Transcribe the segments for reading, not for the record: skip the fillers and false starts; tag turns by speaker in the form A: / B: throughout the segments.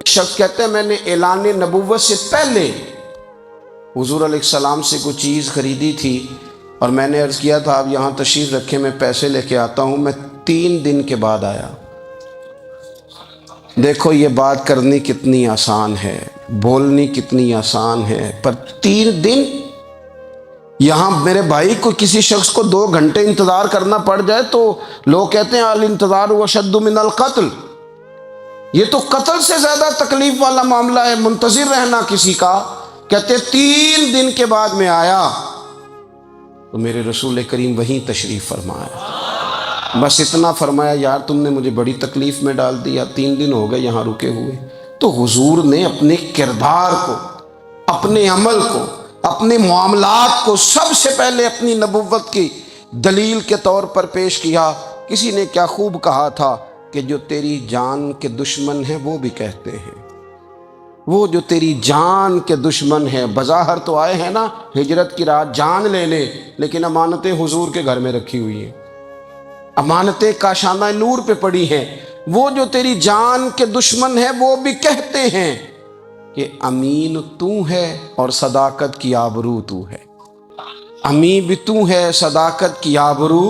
A: شخص کہتے ہیں میں نے اعلان نبوت سے پہلے حضور علیہ السلام سے کوئی چیز خریدی تھی اور میں نے عرض کیا تھا آپ یہاں تشریف رکھیں میں پیسے لے کے آتا ہوں، میں 3 دن کے بعد آیا۔ دیکھو یہ بات کرنی کتنی آسان ہے، بولنی کتنی آسان ہے، پر 3 دن یہاں میرے بھائی کو کسی شخص کو 2 گھنٹے انتظار کرنا پڑ جائے تو لوگ کہتے ہیں الانتظار اشد من القتل، یہ تو قتل سے زیادہ تکلیف والا معاملہ ہے منتظر رہنا کسی کا۔ کہتے 3 دن کے بعد میں آیا تو میرے رسول کریم وہیں تشریف فرمایا، بس اتنا فرمایا یار تم نے مجھے بڑی تکلیف میں ڈال دیا، 3 دن ہو گئے یہاں رکے ہوئے۔ تو حضور نے اپنے کردار کو، اپنے عمل کو، اپنے معاملات کو سب سے پہلے اپنی نبوت کی دلیل کے طور پر پیش کیا۔ کسی نے کیا خوب کہا تھا کہ جو تیری جان کے دشمن ہیں وہ بھی کہتے ہیں، وہ جو تیری جان کے دشمن ہیں، بظاہر تو آئے ہیں نا ہجرت کی رات جان لے لے، لیکن امانتیں حضور کے گھر میں رکھی ہوئی ہیں، امانتیں کاشانہ نور پہ پڑی ہیں۔ وہ جو تیری جان کے دشمن ہیں وہ بھی کہتے ہیں کہ امین تو ہے اور صداقت کی آبرو تو ہے، امین بھی تو ہے، صداقت کی آبرو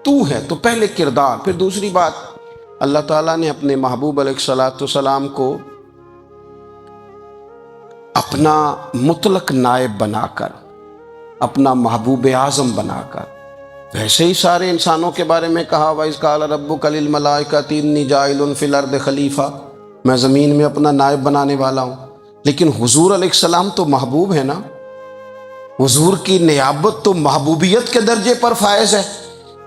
A: تو ہے۔ تو پہلے کردار، پھر دوسری بات اللہ تعالیٰ نے اپنے محبوب علیہ السلام کو اپنا مطلق نائب بنا کر، اپنا محبوب اعظم بنا کر، ویسے ہی سارے انسانوں کے بارے میں کہا وَإِذْ قَالَ رَبُّكَ لِلْمَلَائِكَةِ إِنِّي جَاعِلٌ فِي الْأَرْضِ خلیفہ، میں زمین میں اپنا نائب بنانے والا ہوں۔ لیکن حضور علیہ السلام تو محبوب ہے نا، حضور کی نیابت تو محبوبیت کے درجے پر فائز ہے۔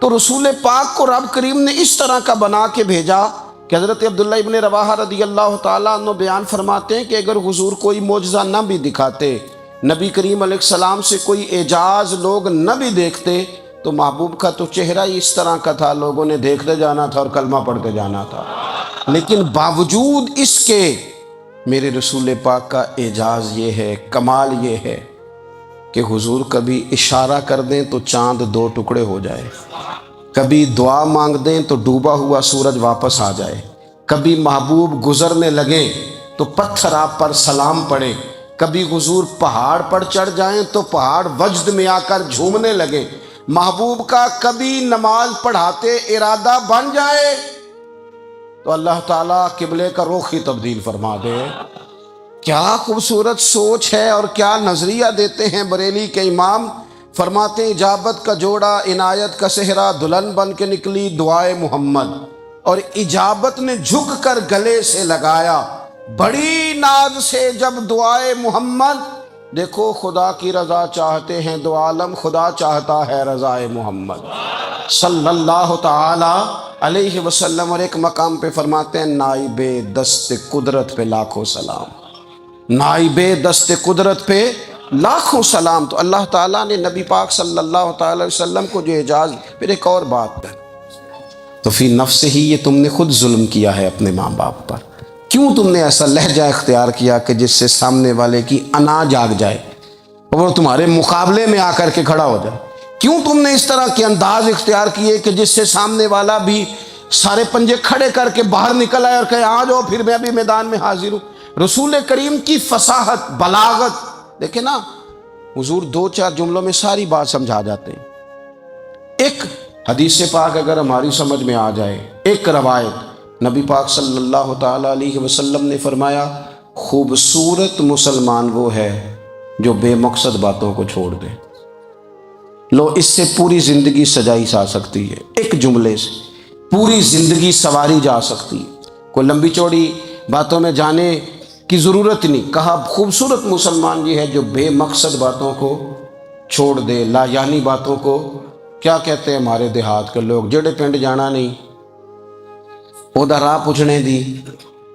A: تو رسول پاک کو رب کریم نے اس طرح کا بنا کے بھیجا کہ حضرت عبداللہ ابن رواحہ رضی اللہ تعالیٰ عنہ بیان فرماتے ہیں کہ اگر حضور کوئی معجزہ نہ بھی دکھاتے، نبی کریم علیہ السلام سے کوئی اعجاز لوگ نہ بھی دیکھتے، تو محبوب کا تو چہرہ ہی اس طرح کا تھا، لوگوں نے دیکھتے جانا تھا اور کلمہ پڑھتے جانا تھا۔ لیکن باوجود اس کے میرے رسول پاک کا اعجاز یہ ہے، کمال یہ ہے کہ حضور کبھی اشارہ کر دیں تو چاند 2 ٹکڑے ہو جائے، کبھی دعا مانگ دیں تو ڈوبا ہوا سورج واپس آ جائے، کبھی محبوب گزرنے لگیں تو پتھر آپ پر سلام پڑے، کبھی حضور پہاڑ پر چڑھ جائیں تو پہاڑ وجد میں آ کر جھومنے لگے، محبوب کا کبھی نماز پڑھاتے ارادہ بن جائے تو اللہ تعالیٰ قبلے کا رخ ہی تبدیل فرما دے۔ کیا خوبصورت سوچ ہے اور کیا نظریہ دیتے ہیں بریلی کے امام، فرماتے ہیں اجابت کا جوڑا عنایت کا صحرا، دلہن بن کے نکلی دعائے محمد، اور اجابت نے جھک کر گلے سے لگایا بڑی ناز سے جب دعائے محمد۔ دیکھو خدا کی رضا چاہتے ہیں دو عالم، خدا چاہتا ہے رضائے محمد صلی اللہ تعالی علیہ وسلم۔ اور ایک مقام پہ فرماتے ہیں نائب دست قدرت پہ لاکھوں سلام، نائب دست قدرت پہ لاکھوں سلام۔ تو اللہ تعالیٰ نے نبی پاک صلی اللہ تعالی علیہ وسلم کو جو اعجاز۔ پھر ایک اور بات ہے، تو فی نفس ہی یہ تم نے خود ظلم کیا ہے اپنے ماں باپ پر، کیوں تم نے ایسا لہجہ اختیار کیا کہ جس سے سامنے والے کی انا جاگ جائے اور وہ تمہارے مقابلے میں آ کر کے کھڑا ہو جائے؟ کیوں تم نے اس طرح کے انداز اختیار کیے کہ جس سے سامنے والا بھی سارے پنجے کھڑے کر کے باہر نکل آئے اور کہے آ جاؤ پھر میں بھی میدان میں حاضر ہوں؟ رسول کریم کی فصاحت، بلاغت دیکھیں نا، حضور 2-4 جملوں میں ساری بات سمجھا جاتے ہیں۔ ایک حدیث پاک اگر ہماری سمجھ میں آ جائے، ایک روایت نبی پاک صلی اللہ تعالی علیہ وسلم نے فرمایا خوبصورت مسلمان وہ ہے جو بے مقصد باتوں کو چھوڑ دے۔ لو اس سے پوری زندگی سجائی جا سکتی ہے، ایک جملے سے پوری زندگی سواری جا سکتی ہے، کوئی لمبی چوڑی باتوں میں جانے کی ضرورت نہیں۔ کہا خوبصورت مسلمان یہ ہے جو بے مقصد باتوں کو چھوڑ دے، لا یعنی باتوں کو، کیا کہتے ہیں ہمارے دیہات کے لوگ، جڑے پنڈ جانا نہیں ادھر راہ پوچھنے دی۔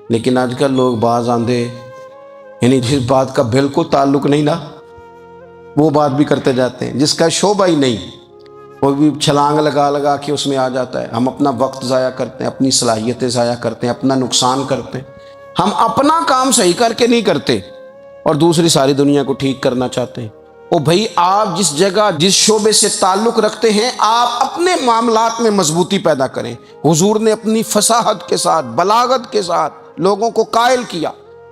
A: لیکن آج کل لوگ باز آندے یعنی جس بات کا بالکل تعلق نہیں نا وہ بات بھی کرتے جاتے ہیں، جس کا شعبہ ہی نہیں وہ بھی چھلانگ لگا لگا کے اس میں آ جاتا ہے۔ ہم اپنا وقت ضائع کرتے ہیں، اپنی صلاحیتیں ضائع کرتے ہیں، اپنا نقصان کرتے ہیں۔ ہم اپنا کام صحیح کر کے نہیں کرتے اور دوسری ساری دنیا کو ٹھیک کرنا چاہتے ہیں۔ او بھائی آپ جس جگہ جس شعبے سے تعلق رکھتے ہیں آپ اپنے معاملات میں مضبوطی پیدا کریں۔ حضور نے اپنی فصاحت کے ساتھ، بلاغت کے ساتھ لوگوں کو قائل کیا،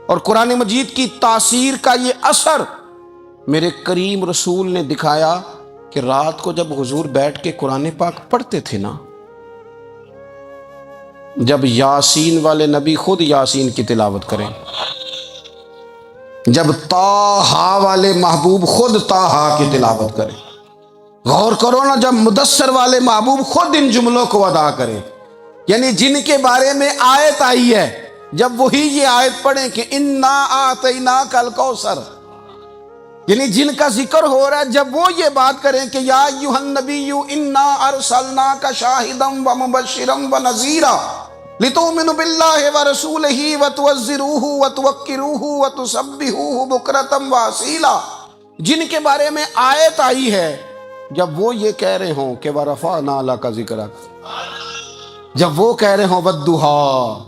A: اور قرآن مجید کی تاثیر کا یہ اثر میرے کریم رسول نے دکھایا کہ رات کو جب حضور بیٹھ کے قرآن پاک پڑھتے تھے نا، جب یاسین والے نبی خود یاسین کی تلاوت کریں، جب طٰہٰ والے محبوب خود طٰہٰ کی تلاوت کریں، غور کرو نا، جب مدثر والے محبوب خود ان جملوں کو ادا کریں، یعنی جن کے بارے میں آیت آئی ہے، جب وہی یہ آیت پڑھیں کہ انا اعطیناک الکوثر، یعنی جن کا ذکر ہو رہا ہے، جب وہ یہ بات کریں کہ یا ایھا النبی انا ارسلناک شاہدا ومبشرا ونذیرا لتؤمنوا باللہ ورسولہ وتعزروہ وتوقروہ وتسبحوہ بکرۃ واصیلا، جن کے بارے میں آیت آئی ہے، جب وہ یہ کہہ رہے ہوں کہ ورفعنا لک ذکرک، جب وہ کہہ رہے ہوں والضحیٰ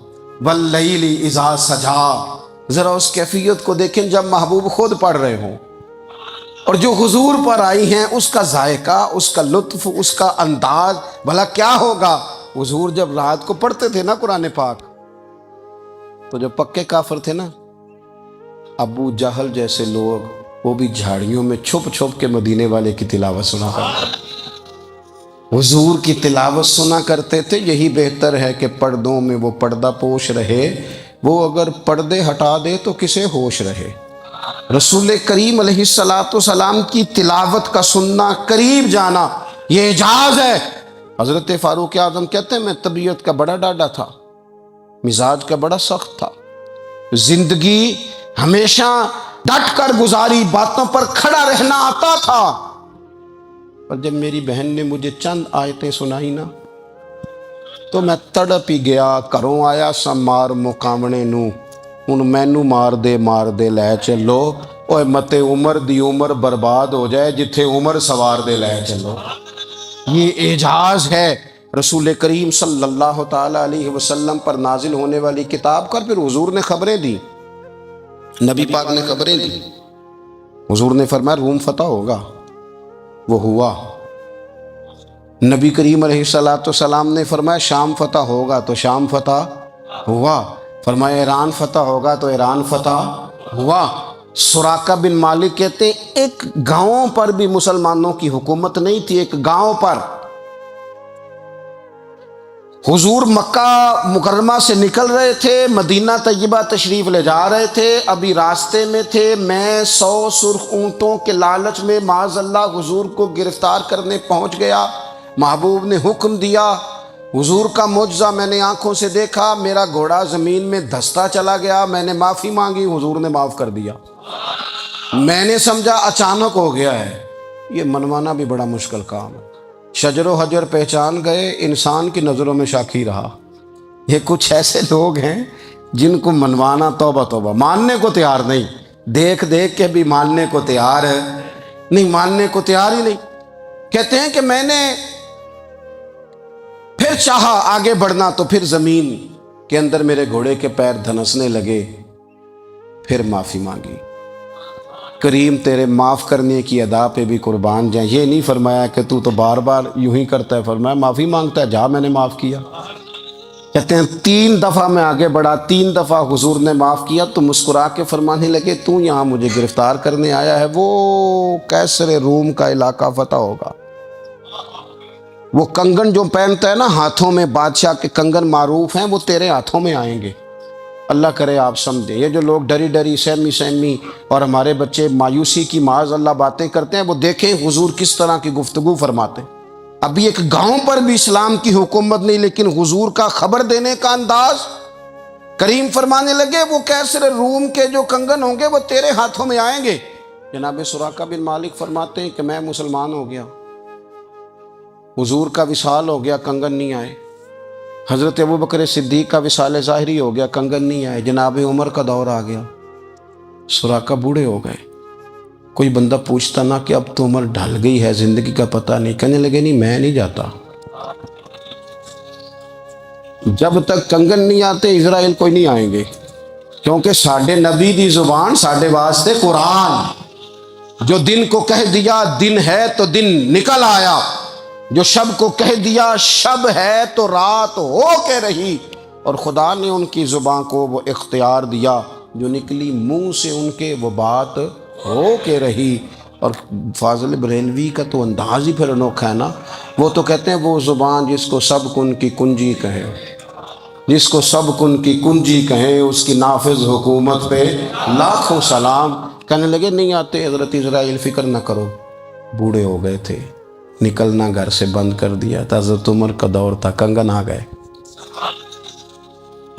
A: واللیل اذا سجا، ذرا اس کیفیت کو دیکھیں جب محبوب خود پڑھ رہے ہوں، اور جو حضور پر آئی ہیں اس کا ذائقہ، اس کا لطف، اس کا انداز بھلا کیا ہوگا۔ حضور جب رات کو پڑھتے تھے نا قرآن پاک، تو جو پکے کافر تھے نا، ابو جہل جیسے لوگ، وہ بھی جھاڑیوں میں چھپ چھپ کے مدینے والے کی تلاوت سنا کرتے تھے، حضور کی تلاوت سنا کرتے تھے۔ یہی بہتر ہے کہ پردوں میں وہ پردہ پوش رہے، وہ اگر پردے ہٹا دے تو کسے ہوش رہے۔ رسول کریم علیہ السلام کی تلاوت کا سننا، قریب جانا، یہ اعجاز ہے۔ حضرت فاروق اعظم کہتے ہیں میں طبیعت کا بڑا ڈاڈا تھا، مزاج کا بڑا سخت تھا، زندگی ہمیشہ ڈٹ کر گزاری، باتوں پر کھڑا رہنا آتا تھا، پر جب میری بہن نے مجھے چند آیتیں سنائی نا تو میں تڑپ ہی گیا۔ کروں آیا سا مار مقامنے نو، ہن مینو مار دے لے چلو، اوے متے عمر دی عمر برباد ہو جائے، جتھے عمر سوار دے لے چلو۔ یہ اعجاز ہے رسول کریم صلی اللہ تعالی علیہ وسلم پر نازل ہونے والی کتاب کا۔ پھر حضور نے خبریں دی، نبی پاک نے خبریں دی، حضور نے فرمایا روم فتح ہوگا، وہ ہوا۔ نبی کریم علیہ السلام نے فرمایا شام فتح ہوگا، تو شام فتح ہوا۔ فرمایا ایران فتح ہوگا، تو ایران فتح ہوا۔ سراقہ بن مالک کہتے ہیں ایک گاؤں پر بھی مسلمانوں کی حکومت نہیں تھی، ایک گاؤں پر۔ حضور مکہ مکرمہ سے نکل رہے تھے، مدینہ طیبہ تشریف لے جا رہے تھے، ابھی راستے میں تھے، میں 100 سرخ اونٹوں کے لالچ میں معاذ اللہ حضور کو گرفتار کرنے پہنچ گیا۔ محبوب نے حکم دیا، حضور کا معجزہ میں نے آنکھوں سے دیکھا، میرا گھوڑا زمین میں دھستا چلا گیا، میں نے معافی مانگی، حضور نے معاف کر دیا۔ میں نے سمجھا اچانک ہو گیا ہے، یہ منوانا بھی بڑا مشکل کام ہے۔ شجر و حجر پہچان گئے، انسان کی نظروں میں شاکی رہا۔ یہ کچھ ایسے لوگ ہیں جن کو منوانا توبہ توبہ، ماننے کو تیار نہیں، دیکھ دیکھ کے بھی ماننے کو تیار ہے نہیں، ماننے کو تیار ہی نہیں۔ کہتے ہیں کہ میں نے پھر چاہا آگے بڑھنا، تو پھر زمین کے اندر میرے گھوڑے کے پیر دھنسنے لگے، پھر معافی مانگی۔ کریم تیرے معاف کرنے کی ادا پہ بھی قربان جائیں۔ یہ نہیں فرمایا کہ تو بار بار یوں ہی کرتا ہے، فرمایا معافی مانگتا ہے، جا میں نے معاف کیا۔ کہتے ہیں 3 دفعہ میں آگے بڑھا، 3 دفعہ حضور نے معاف کیا تو مسکرا کے فرمانے لگے تو یہاں مجھے گرفتار کرنے آیا ہے، وہ کیسر روم کا علاقہ فتح ہوگا۔ وہ کنگن جو پہنتا ہے نا ہاتھوں میں، بادشاہ کے کنگن معروف ہیں، وہ تیرے ہاتھوں میں آئیں گے۔ اللہ کرے آپ سمجھیں، یہ جو لوگ ڈری ڈری سہمی اور ہمارے بچے مایوسی کی معاذ اللہ باتیں کرتے ہیں، وہ دیکھیں حضور کس طرح کی گفتگو فرماتے ہیں۔ ابھی ایک گاؤں پر بھی اسلام کی حکومت نہیں، لیکن حضور کا خبر دینے کا انداز۔ کریم فرمانے لگے وہ کیسر روم کے جو کنگن ہوں گے وہ تیرے ہاتھوں میں آئیں گے۔ جناب سراقہ بن مالک فرماتے ہیں کہ میں مسلمان ہو گیا، حضور کا وصال ہو گیا، کنگن نہیں آئے۔ حضرت ابوبکر صدیق کا وصال ظاہری ہو گیا، کنگن نہیں آئے۔ جناب عمر کا دور آ گیا، سراقہ بوڑھے ہو گئے۔ کوئی بندہ پوچھتا نا کہ اب تو عمر ڈھل گئی ہے، زندگی کا پتہ نہیں، کہنے لگے نہیں میں نہیں جاتا، جب تک کنگن نہیں آتے اسرائیل کوئی نہیں آئیں گے، کیونکہ ساڈے نبی دی زبان ساڈے واسطے قرآن، جو دن کو کہہ دیا دن ہے تو دن نکل آیا، جو شب کو کہہ دیا شب ہے تو رات ہو کے رہی، اور خدا نے ان کی زبان کو وہ اختیار دیا، جو نکلی منہ سے ان کے وہ بات ہو کے رہی۔ اور فاضل بریلوی کا تو انداز ہی پھر انوکھا ہے نا، وہ تو کہتے ہیں وہ زبان جس کو سب کن کی کنجی کہے، جس کو سب کن کی کنجی کہیں، اس کی نافذ حکومت پہ لاکھوں سلام۔ کہنے لگے نہیں آتے حضرت اسرائیل، فکر نہ کرو، بوڑھے ہو گئے تھے، نکلنا گھر سے بند کر دیا تھا، حضرت عمر کا دور تھا، کنگن آ گئے۔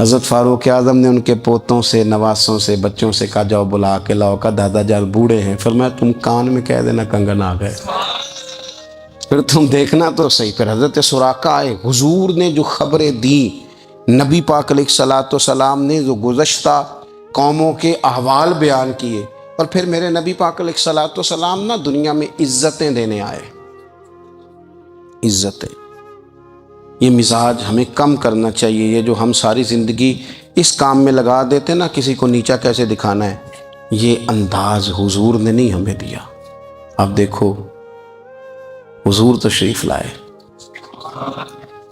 A: حضرت فاروق اعظم نے ان کے پوتوں سے، نواسوں سے، بچوں سے کہا جاؤ بلا کے لاؤ، کہا دادا جان بوڑھے ہیں، فرمایا تم کان میں کہہ دینا کنگن آ گئے، پھر تم دیکھنا تو صحیح۔ پھر حضرت سراقہ آئے، حضور نے جو خبریں دیں، نبی پاک علیہ الصلوۃ والسلام نے جو گزشتہ قوموں کے احوال بیان کیے، اور پھر میرے نبی پاک علیہ الصلوۃ والسلام نا دنیا میں عزتیں دینے آئے، عزتیں۔ یہ مزاج ہمیں کم کرنا چاہیے، یہ جو ہم ساری زندگی اس کام میں لگا دیتے نا، کسی کو نیچا کیسے دکھانا ہے، یہ انداز حضور نے نہیں ہمیں دیا۔ اب دیکھو حضور تشریف لائے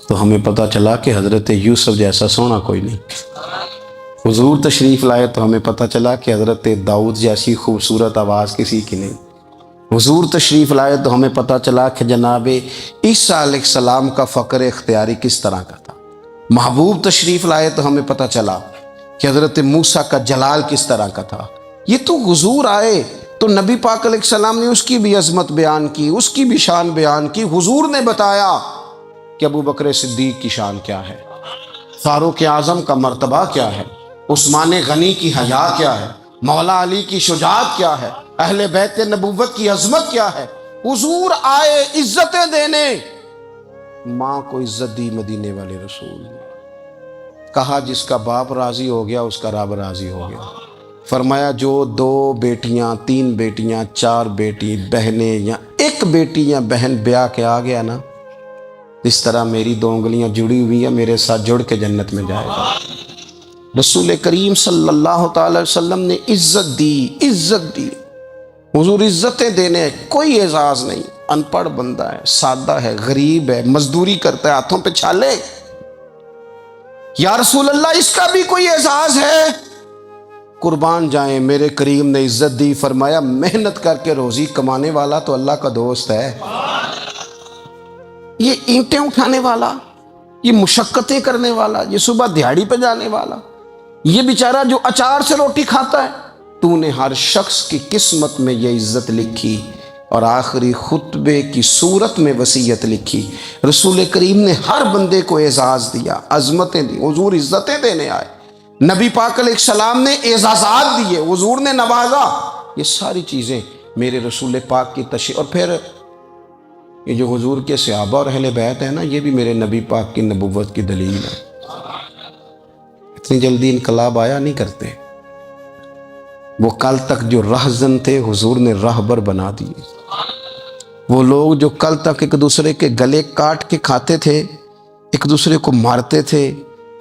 A: تو ہمیں پتہ چلا کہ حضرت یوسف جیسا سونا کوئی نہیں، حضور تشریف لائے تو ہمیں پتہ چلا کہ حضرت داؤد جیسی خوبصورت آواز کسی کی نہیں، حضور تشریف لائے تو ہمیں پتہ چلا کہ جناب عیسیٰ علیہ السلام کا فقر اختیاری کس طرح کا تھا، محبوب تشریف لائے تو ہمیں پتہ چلا کہ حضرت موسیٰ کا جلال کس طرح کا تھا۔ یہ تو حضور آئے تو نبی پاک علیہ السلام نے اس کی بھی عظمت بیان کی، اس کی بھی شان بیان کی، حضور نے بتایا کہ ابو بکر صدیق کی شان کیا ہے، فاروق اعظم کا مرتبہ کیا ہے، عثمان غنی کی حیا کیا ہے، مولا علی کی شجاعت کیا ہے، اہل بیت نبوت کی عظمت کیا ہے۔ حضور آئے عزتیں دینے، ماں کو عزت دی مدینے والے رسول نے، کہا جس کا باپ راضی ہو گیا اس کا رب راضی ہو گیا، فرمایا جو 2 بیٹیاں 3 بیٹیاں 4 بیٹی بہنیں یا ایک بیٹی یا بہن بیاہ کے آ گیا نا، اس طرح میری 2 انگلیاں جڑی ہوئی ہیں، میرے ساتھ جڑ کے جنت میں جائے گا۔ رسول کریم صلی اللہ تعالی وسلم نے عزت دی، عزت دی، حضور عزتیں دینے، کوئی اعزاز نہیں، ان پڑھ بندہ ہے، سادہ ہے، غریب ہے، مزدوری کرتا ہے، ہاتھوں پہ چھالے، یا رسول اللہ اس کا بھی کوئی اعزاز ہے؟ قربان جائیں، میرے کریم نے عزت دی، فرمایا محنت کر کے روزی کمانے والا تو اللہ کا دوست ہے، یہ اینٹیں اٹھانے والا، یہ مشقتیں کرنے والا، یہ صبح دیہڑی پہ جانے والا، یہ بیچارہ جو اچار سے روٹی کھاتا ہے، تو نے ہر شخص کی قسمت میں یہ عزت لکھی اور آخری خطبے کی صورت میں وصیت لکھی۔ رسول کریم نے ہر بندے کو اعزاز دیا، عظمتیں دی، حضور عزتیں دینے آئے، نبی پاک علیہ السلام نے اعزازات دیے، حضور نے نوازا، یہ ساری چیزیں میرے رسول پاک کی تشریف۔ اور پھر یہ جو حضور کے صحابہ اور اہل بیت ہیں نا، یہ بھی میرے نبی پاک کی نبوت کی دلیل ہے، اتنی جلدی انقلاب آیا نہیں کرتے، وہ کل تک جو رہزن تھے حضور نے راہبر بنا دیے، وہ لوگ جو کل تک ایک دوسرے کے گلے کاٹ کے کھاتے تھے، ایک دوسرے کو مارتے تھے،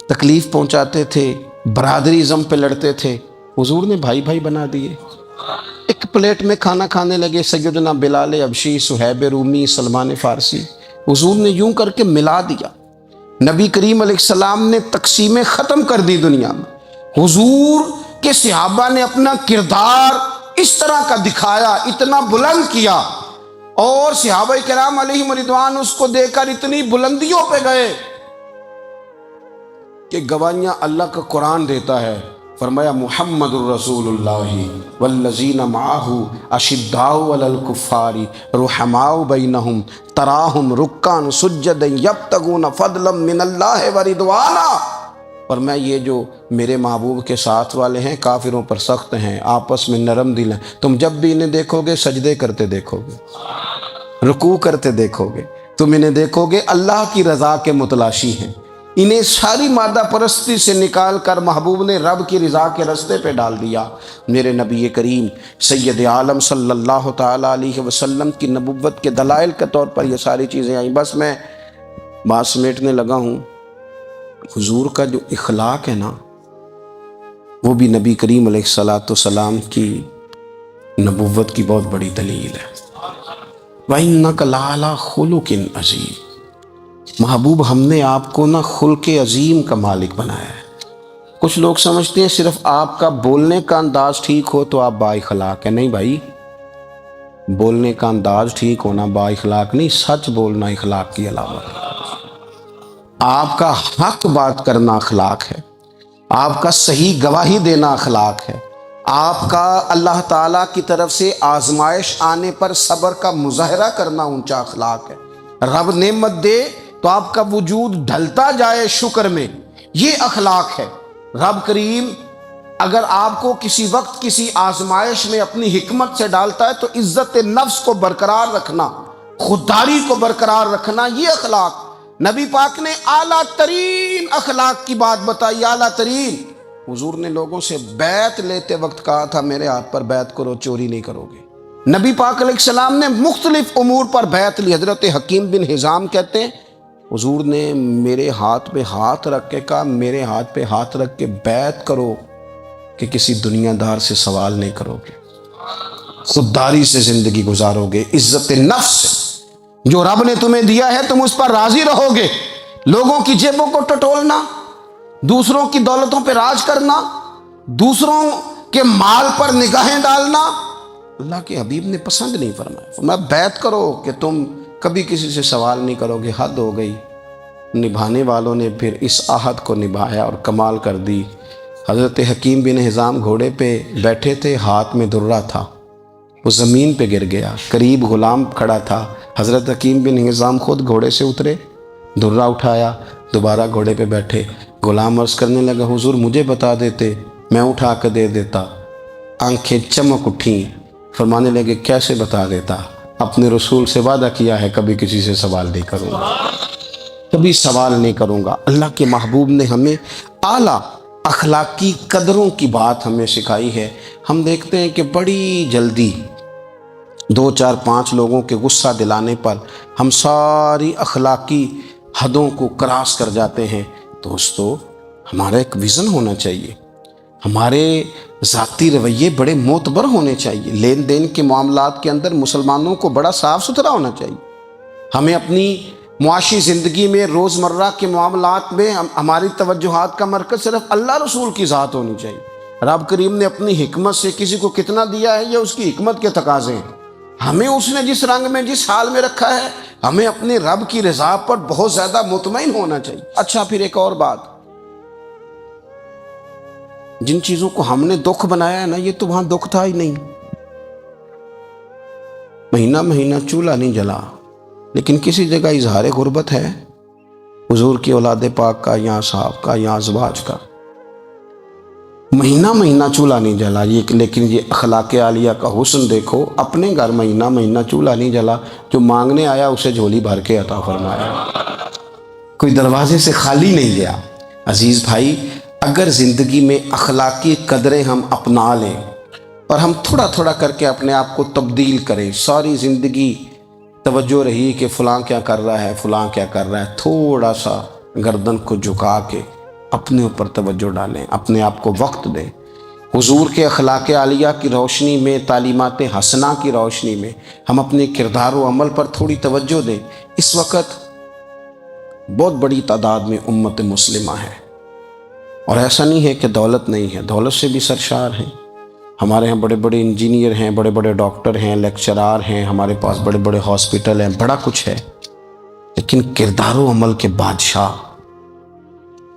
A: تکلیف پہنچاتے تھے، برادری ازم پہ لڑتے تھے، حضور نے بھائی بھائی بنا دیے، ایک پلیٹ میں کھانا کھانے لگے، سیدنا بلال حبشی، صہیب رومی، سلمان فارسی، حضور نے یوں کر کے ملا دیا۔ نبی کریم علیہ السلام نے تقسیمیں ختم کر دی دنیا میں، حضور کہ صحابہ نے اپنا کردار اس طرح کا دکھایا، اتنا بلند کیا، اور صحابہ کرام علیہم رضوان اس کو دیکھ کر اتنی بلندیوں پہ گئے کہ گواہیاں اللہ کا قرآن دیتا ہے، فرمایا محمد الرسول اللہ والذین معہ اشداء علی الکفار رحماء بینہم تراہم رکعا سجدا یبتغون فضلا من اللہ ورضوانا۔ اور میں یہ جو میرے محبوب کے ساتھ والے ہیں کافروں پر سخت ہیں، آپس میں نرم دل ہیں، تم جب بھی انہیں دیکھو گے سجدے کرتے دیکھو گے، رکوع کرتے دیکھو گے، تم انہیں دیکھو گے اللہ کی رضا کے متلاشی ہیں، انہیں ساری مادہ پرستی سے نکال کر محبوب نے رب کی رضا کے رستے پہ ڈال دیا۔ میرے نبی کریم سید عالم صلی اللہ تعالیٰ علیہ وسلم کی نبوت کے دلائل کے طور پر یہ ساری چیزیں آئیں۔ بس میں بات سمیٹنے لگا ہوں، حضور کا جو اخلاق ہے نا، وہ بھی نبی کریم علیہ الصلوۃ والسلام کی نبوت کی بہت بڑی دلیل ہے۔ وَإِنَّكَ لَعَلَىٰ خُلُقٍ عَظِيمٍ، محبوب ہم نے آپ کو نا خلق عظیم کا مالک بنایا ہے، کچھ لوگ سمجھتے ہیں صرف آپ کا بولنے کا انداز ٹھیک ہو تو آپ با اخلاق ہیں. نہیں بھائی، بولنے کا انداز ٹھیک ہونا با اخلاق نہیں، سچ بولنا اخلاق کی علامت ہے. آپ کا حق بات کرنا اخلاق ہے، آپ کا صحیح گواہی دینا اخلاق ہے، آپ کا اللہ تعالیٰ کی طرف سے آزمائش آنے پر صبر کا مظاہرہ کرنا اونچا اخلاق ہے. رب نعمت دے تو آپ کا وجود ڈھلتا جائے شکر میں، یہ اخلاق ہے. رب کریم اگر آپ کو کسی وقت کسی آزمائش میں اپنی حکمت سے ڈالتا ہے تو عزت نفس کو برقرار رکھنا، خودداری کو برقرار رکھنا، یہ اخلاق. نبی پاک نے اعلیٰ ترین اخلاق کی بات بتائی، اعلیٰ ترین. حضور نے لوگوں سے بیعت لیتے وقت کہا تھا میرے ہاتھ پر بیعت کرو، چوری نہیں کرو گے. نبی پاک علیہ السلام نے مختلف امور پر بیعت لی. حضرت حکیم بن حزام کہتے ہیں حضور نے میرے ہاتھ پہ ہاتھ رکھ کے کہا میرے ہاتھ پہ ہاتھ رکھ کے بیعت کرو کہ کسی دنیا دار سے سوال نہیں کرو گے، خودداری سے زندگی گزارو گے، عزت نفس سے. جو رب نے تمہیں دیا ہے تم اس پر راضی رہو گے. لوگوں کی جیبوں کو ٹٹولنا، دوسروں کی دولتوں پہ راج کرنا، دوسروں کے مال پر نگاہیں ڈالنا اللہ کے حبیب نے پسند نہیں فرمایا. فرمایا بیعت کرو کہ تم کبھی کسی سے سوال نہیں کرو گے. حد ہو گئی. نبھانے والوں نے پھر اس عہد کو نبھایا اور کمال کر دی. حضرت حکیم بن حزام گھوڑے پہ بیٹھے تھے، ہاتھ میں درہ تھا، وہ زمین پہ گر گیا. قریب غلام کھڑا تھا. حضرت حکیم بن حزام خود گھوڑے سے اترے، درہ اٹھایا، دوبارہ گھوڑے پہ بیٹھے. غلام عرض کرنے لگا حضور مجھے بتا دیتے میں اٹھا کے دے دیتا. آنکھیں چمک اٹھیں. فرمانے لگے کیسے بتا دیتا؟ اپنے رسول سے وعدہ کیا ہے کبھی کسی سے سوال نہیں کروں گا، کبھی سوال نہیں کروں گا. اللہ کے محبوب نے ہمیں اعلیٰ اخلاقی قدروں کی بات ہمیں سکھائی ہے. ہم دیکھتے ہیں کہ بڑی جلدی 2 4 5 لوگوں کے غصہ دلانے پر ہم ساری اخلاقی حدوں کو کراس کر جاتے ہیں. دوستو ہمارا ایک ویژن ہونا چاہیے، ہمارے ذاتی رویے بڑے معتبر ہونے چاہیے. لین دین کے معاملات کے اندر مسلمانوں کو بڑا صاف ستھرا ہونا چاہیے. ہمیں اپنی معاشی زندگی میں روزمرہ کے معاملات میں ہماری توجہات کا مرکز صرف اللہ رسول کی ذات ہونی چاہیے. رب کریم نے اپنی حکمت سے کسی کو کتنا دیا ہے یہ اس کی حکمت کے تقاضے ہیں. ہمیں اس نے جس رنگ میں جس حال میں رکھا ہے ہمیں اپنے رب کی رضا پر بہت زیادہ مطمئن ہونا چاہیے. اچھا پھر ایک اور بات، جن چیزوں کو ہم نے دکھ بنایا ہے نا یہ تو وہاں دکھ تھا ہی نہیں. مہینہ مہینہ چولہا نہیں جلا، لیکن کسی جگہ اظہار غربت ہے حضور کی اولاد پاک کا یا صاحب کا یا ازواج کا. مہینہ مہینہ چولہا نہیں جلا، لیکن یہ اخلاق عالیہ کا حسن دیکھو. اپنے گھر مہینہ مہینہ چولہا نہیں جلا، جو مانگنے آیا اسے جھولی بھر کے عطا فرمایا، کوئی دروازے سے خالی نہیں گیا. عزیز بھائی اگر زندگی میں اخلاقی قدریں ہم اپنا لیں اور ہم تھوڑا تھوڑا کر کے اپنے آپ کو تبدیل کریں، ساری زندگی توجہ رہی کہ فلاں کیا کر رہا ہے فلاں کیا کر رہا ہے، تھوڑا سا گردن کو جھکا کے اپنے اوپر توجہ ڈالیں، اپنے آپ کو وقت دیں. حضور کے اخلاق عالیہ کی روشنی میں، تعلیمات حسنہ کی روشنی میں ہم اپنے کردار و عمل پر تھوڑی توجہ دیں. اس وقت بہت بڑی تعداد میں امت مسلمہ ہے اور ایسا نہیں ہے کہ دولت نہیں ہے، دولت سے بھی سرشار ہیں. ہمارے ہاں بڑے بڑے انجینئر ہیں، بڑے بڑے ڈاکٹر ہیں، لیکچرار ہیں، ہمارے پاس بڑے بڑے ہاسپٹل ہیں، بڑا کچھ ہے. لیکن کردار و عمل کے بادشاہ،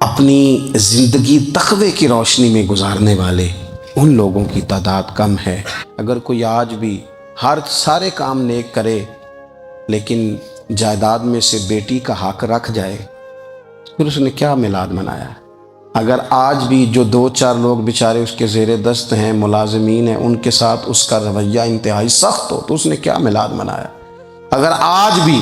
A: اپنی زندگی تقوی کی روشنی میں گزارنے والے، ان لوگوں کی تعداد کم ہے. اگر کوئی آج بھی سارے کام نیک کرے لیکن جائیداد میں سے بیٹی کا حق رکھ جائے پھر اس نے کیا میلاد منایا؟ اگر آج بھی جو 2 4 لوگ بیچارے اس کے زیر دست ہیں، ملازمین ہیں، ان کے ساتھ اس کا رویہ انتہائی سخت ہو تو اس نے کیا میلاد منایا؟ اگر آج بھی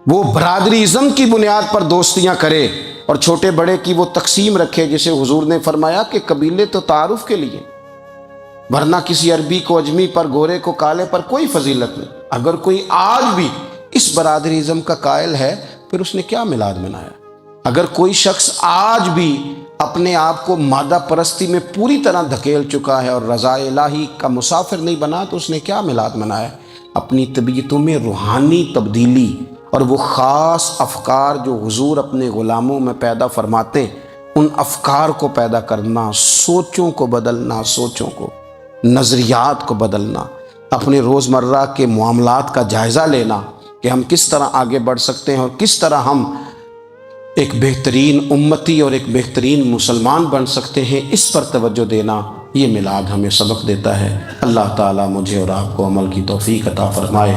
A: وہ برادری ازم کی بنیاد پر دوستیاں کرے اور چھوٹے بڑے کی وہ تقسیم رکھے جسے حضور نے فرمایا کہ قبیلے تو تعارف کے لیے، ورنہ کسی عربی کو اجمی پر، گورے کو کالے پر کوئی فضیلت نہیں. اگر کوئی آج بھی اس برادری ازم کا قائل ہے پھر اس نے کیا میلاد منایا؟ اگر کوئی شخص آج بھی اپنے آپ کو مادہ پرستی میں پوری طرح دھکیل چکا ہے اور رضا الہی کا مسافر نہیں بنا تو اس نے کیا میلاد منایا؟ اپنی طبیعتوں میں روحانی تبدیلی اور وہ خاص افکار جو حضور اپنے غلاموں میں پیدا فرماتے ہیں ان افکار کو پیدا کرنا، سوچوں کو بدلنا، سوچوں کو، نظریات کو بدلنا، اپنے روزمرہ کے معاملات کا جائزہ لینا کہ ہم کس طرح آگے بڑھ سکتے ہیں اور کس طرح ہم ایک بہترین امتی اور ایک بہترین مسلمان بن سکتے ہیں، اس پر توجہ دینا، یہ میلاد ہمیں سبق دیتا ہے۔ اللہ تعالیٰ مجھے اور آپ کو عمل کی توفیق عطا فرمائے۔